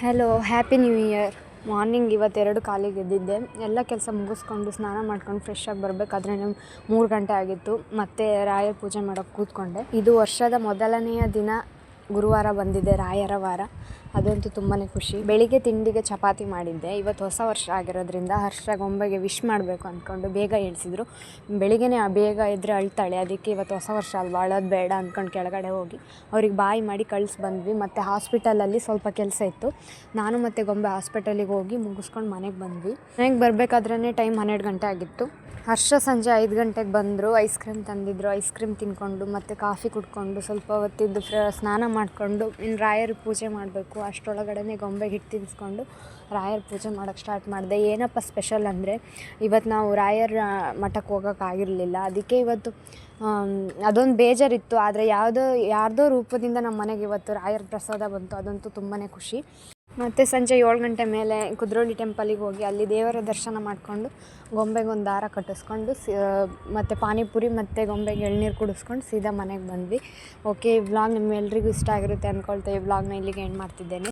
Hello, happy new year. Morning ಇವತ್ತೆರಡು ಕಾಲಿಗೆ ಎದ್ದಿದ್ದೆ. ಎಲ್ಲ ಕೆಲಸ ಮುಗಿಸ್ಕೊಂಡು ಸ್ನಾನ ಮಾಡ್ಕೊಂಡು ಫ್ರೆಶ್ಶಾಗಿ ಬರಬೇಕಾದ್ರೆ 3 ಗಂಟೆ ಆಗಿತ್ತು. ಮತ್ತು ರಾಯರ ಪೂಜೆ ಮಾಡೋಕ್ಕೆ ಕೂತ್ಕೊಂಡೆ. ಇದು ವರ್ಷದ ಮೊದಲನೆಯ ದಿನ ಗುರುವಾರ ಬಂದಿದೆ, ರಾಯರ ವಾರ. ಅದಂತೂ ತುಂಬಾ ಖುಷಿ. ಬೆಳಿಗ್ಗೆ ತಿಂಡಿಗೆ ಚಪಾತಿ ಮಾಡಿದ್ದೆ. ಇವತ್ತು ಹೊಸ ವರ್ಷ ಆಗಿರೋದ್ರಿಂದ ಹರ್ಷ ಗೊಂಬೆಗೆ ವಿಶ್ ಮಾಡಬೇಕು ಅಂದ್ಕೊಂಡು ಬೇಗ ಎಣಿಸಿದ್ರು. ಬೆಳಿಗ್ಗೆನೇ ಬೇಗ ಇದ್ದರೆ ಅಳ್ತಾಳೆ, ಅದಕ್ಕೆ ಇವತ್ತು ಹೊಸ ವರ್ಷ ಅಲ್ವಾ, ಅಳೋದು ಬೇಡ ಅಂದ್ಕೊಂಡು ಕೆಳಗಡೆ ಹೋಗಿ ಅವ್ರಿಗೆ ಬಾಯ್ ಮಾಡಿ ಬಂದ್ವಿ. ಮತ್ತು ಹಾಸ್ಪಿಟಲಲ್ಲಿ ಸ್ವಲ್ಪ ಕೆಲಸ ಇತ್ತು. ನಾನು ಮತ್ತು ಗೊಂಬೆ ಹಾಸ್ಪಿಟಲಿಗೆ ಹೋಗಿ ಮುಗಿಸ್ಕೊಂಡು ಮನೆಗೆ ಬಂದ್ವಿ. ಮನೆಗೆ ಬರಬೇಕಾದ್ರೇ ಟೈಮ್ 12 ಗಂಟೆ ಆಗಿತ್ತು. ಹರ್ಷ ಸಂಜೆ 5 ಗಂಟೆಗೆ ಬಂದರು. ಐಸ್ ಕ್ರೀಮ್ ತಂದಿದ್ದರು. ಐಸ್ ಕ್ರೀಮ್ ತಿಂದ್ಕೊಂಡು ಮತ್ತು ಕಾಫಿ ಕುಡ್ಕೊಂಡು ಸ್ವಲ್ಪ ಹೊತ್ತಿದ್ದು ಸ್ನಾನ ಮಾಡಿಕೊಂಡು ಇನ್ನು ರಾಯರ ಪೂಜೆ ಮಾಡಬೇಕು. ಅಷ್ಟರೊಳಗಡೆ ಗೊಂಬೆಗೆ ಹಿಟ್ಟು ತಿನ್ನಿಸ್ಕೊಂಡು ರಾಯರ ಪೂಜೆ ಮಾಡೋಕ್ಕೆ ಸ್ಟಾರ್ಟ್ ಮಾಡಿದೆ. ಏನಪ್ಪ ಸ್ಪೆಷಲ್ ಅಂದರೆ ಇವತ್ತು ನಾವು ರಾಯರ ಮಠಕ್ಕೆ ಹೋಗೋಕ್ಕಾಗಿರಲಿಲ್ಲ. ಅದಕ್ಕೆ ಇವತ್ತು ಅದೊಂದು ಬೇಜಾರಿತ್ತು. ಆದರೆ ಯಾರ್ದೋ ರೂಪದಿಂದ ನಮ್ಮ ಮನೆಗೆ ಇವತ್ತು ರಾಯರ ಪ್ರಸಾದ ಬಂತು. ಅದಂತೂ ತುಂಬಾ ಖುಷಿ. ಮತ್ತು ಸಂಜೆ 7 ಗಂಟೆ ಮೇಲೆ ಕುದ್ರೋಳಿ ಟೆಂಪಲಿಗೆ ಹೋಗಿ ಅಲ್ಲಿ ದೇವರ ದರ್ಶನ ಮಾಡಿಕೊಂಡು ಗೊಂಬೆಗೆ ಒಂದು ದಾರ ಕಟ್ಟಿಸ್ಕೊಂಡು ಮತ್ತು ಪಾನಿಪುರಿ ಮತ್ತು ಗೊಂಬೆಗೆ ಎಳ್ನೀರು ಕುಡಿಸ್ಕೊಂಡು ಸೀದಾ ಮನೆಗೆ ಬಂದ್ವಿ. ಓಕೆ, ಈ ವ್ಲಾಗ್ ನಿಮ್ಮೆಲ್ರಿಗೂ ಇಷ್ಟ ಆಗಿರುತ್ತೆ ಅಂದ್ಕೊಳ್ತಾ ಈ ವ್ಲಾಗ್ನ ಇಲ್ಲಿಗೆ ಎಂಡ್ ಮಾಡ್ತಿದ್ದೇನೆ.